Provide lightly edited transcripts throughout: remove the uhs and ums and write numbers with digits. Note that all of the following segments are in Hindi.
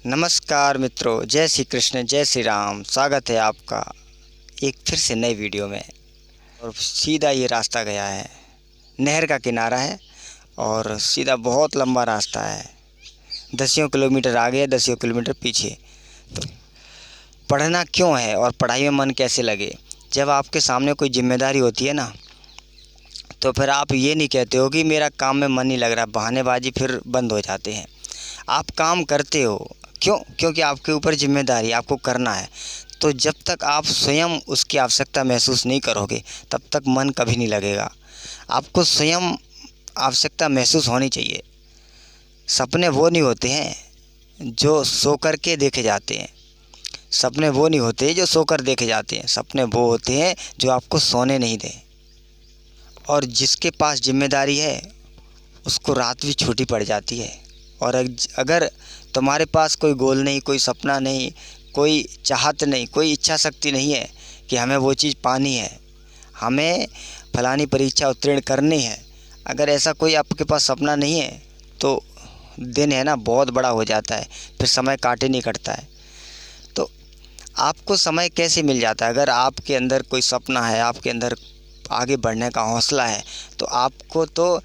नमस्कार मित्रों, जय श्री कृष्ण, जय श्री राम। स्वागत है आपका एक फिर से नई वीडियो में। और सीधा ये रास्ता गया है, नहर का किनारा है और सीधा बहुत लंबा रास्ता है, दसियों किलोमीटर आगे, दसियों किलोमीटर पीछे। तो पढ़ना क्यों है और पढ़ाई में मन कैसे लगे? जब आपके सामने कोई जिम्मेदारी होती है ना, तो फिर आप ये नहीं कहते हो कि मेरा काम में मन नहीं लग रहा। बहानेबाजी फिर बंद हो जाते हैं। आप काम करते हो क्यों? क्योंकि आपके ऊपर जिम्मेदारी, आपको करना है। तो जब तक आप स्वयं उसकी आवश्यकता महसूस नहीं करोगे, तब तक मन कभी नहीं लगेगा। आपको स्वयं आवश्यकता महसूस होनी चाहिए। सपने वो नहीं होते हैं जो सो कर के देखे जाते हैं। सपने वो नहीं होते जो सोकर देखे जाते हैं। सपने वो होते हैं जो आपको सोने नहीं दें। और जिसके पास जिम्मेदारी है, उसको रात भी छोटी पड़ जाती है। और अगर तुम्हारे पास कोई गोल नहीं, कोई सपना नहीं, कोई चाहत नहीं, कोई इच्छा शक्ति नहीं है कि हमें वो चीज़ पानी है, हमें फलानी परीक्षा उत्तीर्ण करनी है, अगर ऐसा कोई आपके पास सपना नहीं है, तो दिन है ना बहुत बड़ा हो जाता है, फिर समय काटे नहीं कटता है। तो आपको समय कैसे मिल जाता है? अगर आपके अंदर कोई सपना है, आपके अंदर आगे बढ़ने का हौसला है, तो आपको तो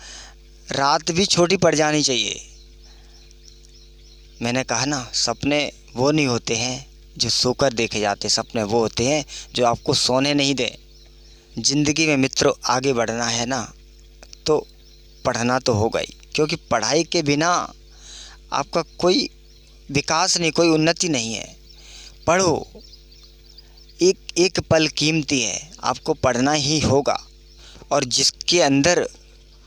रात भी छोटी पड़ जानी चाहिए। मैंने कहा ना, सपने वो नहीं होते हैं जो सोकर देखे जाते। सपने वो होते हैं जो आपको सोने नहीं दें। ज़िंदगी में मित्रों आगे बढ़ना है ना, तो पढ़ना तो होगा ही, क्योंकि पढ़ाई के बिना आपका कोई विकास नहीं, कोई उन्नति नहीं है। पढ़ो, एक एक पल कीमती है, आपको पढ़ना ही होगा। और जिसके अंदर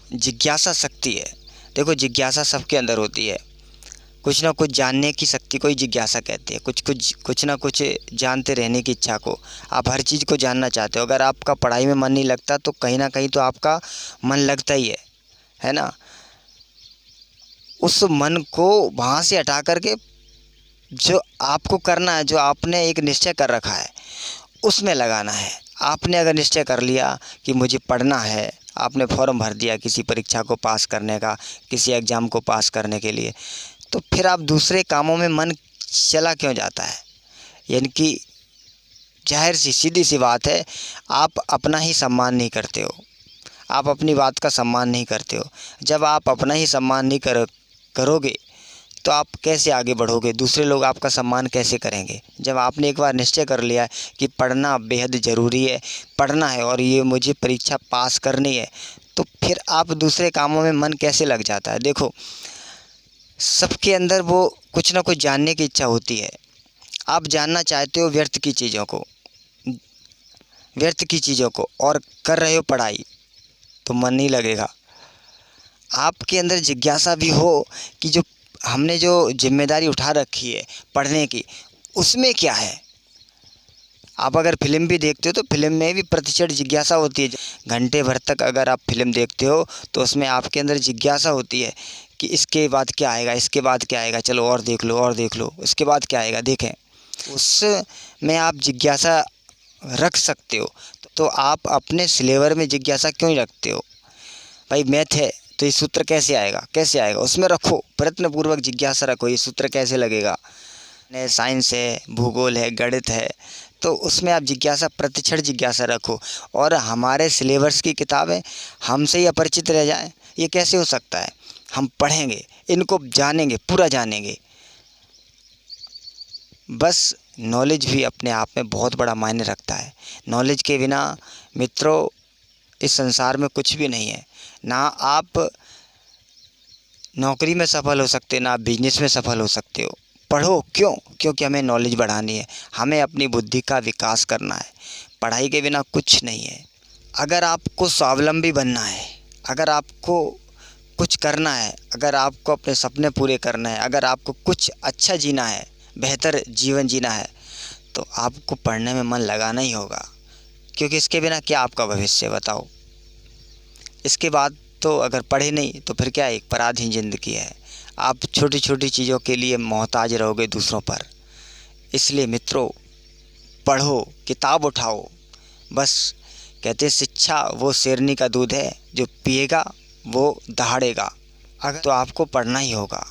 जिज्ञासा शक्ति है, देखो जिज्ञासा सबके अंदर होती है। कुछ ना कुछ जानने की शक्ति को ही जिज्ञासा कहते हैं। कुछ ना कुछ जानते रहने की इच्छा को। आप हर चीज़ को जानना चाहते हो। अगर आपका पढ़ाई में मन नहीं लगता, तो कहीं ना कहीं तो आपका मन लगता ही है ना। उस मन को वहाँ से हटा करके जो आपको करना है, जो आपने एक निश्चय कर रखा है, उसमें लगाना है। आपने अगर निश्चय कर लिया कि मुझे पढ़ना है, आपने फॉर्म भर दिया किसी परीक्षा को पास करने का, किसी एग्ज़ाम को पास करने के लिए, तो फिर आप दूसरे कामों में मन चला क्यों जाता है? यानी कि जाहिर सी सीधी सी बात है, आप अपना ही सम्मान नहीं करते हो, आप अपनी बात का सम्मान नहीं करते हो। जब आप अपना ही सम्मान नहीं करोगे, तो आप कैसे आगे बढ़ोगे? दूसरे लोग आपका सम्मान कैसे करेंगे? जब आपने एक बार निश्चय कर लिया है कि पढ़ना बेहद ज़रूरी है, पढ़ना है और ये मुझे परीक्षा पास करनी है, तो फिर आप दूसरे कामों में मन कैसे लग जाता है? देखो, सबके अंदर वो कुछ ना कुछ जानने की इच्छा होती है। आप जानना चाहते हो व्यर्थ की चीज़ों को, और कर रहे हो पढ़ाई, तो मन नहीं लगेगा। आपके अंदर जिज्ञासा भी हो कि जो हमने जो जिम्मेदारी उठा रखी है पढ़ने की, उसमें क्या है। आप अगर फिल्म भी देखते हो, तो फिल्म में भी प्रतिशत जिज्ञासा होती है। घंटे भर तक अगर आप फिल्म देखते हो, तो उसमें आपके अंदर जिज्ञासा होती है कि इसके बाद क्या आएगा, इसके बाद क्या आएगा, चलो और देख लो, और देख लो, इसके बाद क्या आएगा, देखें। उसमें आप जिज्ञासा रख सकते हो। तो आप अपने सिलेबर में जिज्ञासा क्यों नहीं रखते हो? भाई मैथ है, तो ये सूत्र कैसे आएगा, उसमें रखो, प्रयत्नपूर्वक जिज्ञासा रखो, ये सूत्र कैसे लगेगा। साइंस है, भूगोल है, गणित है, तो उसमें आप प्रतिक्षण जिज्ञासा रखो। और हमारे सिलेबस की किताबें हमसे ही अपरिचित रह जाएं, ये कैसे हो सकता है? हम पढ़ेंगे, इनको जानेंगे, पूरा जानेंगे। बस नॉलेज भी अपने आप में बहुत बड़ा मायने रखता है। नॉलेज के बिना मित्रों इस संसार में कुछ भी नहीं है। ना आप नौकरी में सफल हो सकते, ना आप बिजनेस में सफल हो सकते हो। पढ़ो क्यों? क्योंकि हमें नॉलेज बढ़ानी है, हमें अपनी बुद्धि का विकास करना है। पढ़ाई के बिना कुछ नहीं है। अगर आपको स्वावलंबी बनना है, अगर आपको कुछ करना है, अगर आपको अपने सपने पूरे करना है, अगर आपको कुछ अच्छा जीना है, बेहतर जीवन जीना है, तो आपको पढ़ने में मन लगाना ही होगा। क्योंकि इसके बिना क्या आपका भविष्य, बताओ? इसके बाद तो अगर पढ़े नहीं, तो फिर क्या, एक पराधीन ज़िंदगी है। आप छोटी छोटी चीज़ों के लिए मोहताज रहोगे दूसरों पर। इसलिए मित्रों, पढ़ो, किताब उठाओ। बस कहते हैं शिक्षा वो शेरनी का दूध है, जो पिएगा वो दहाड़ेगा। अगर तो आपको पढ़ना ही होगा।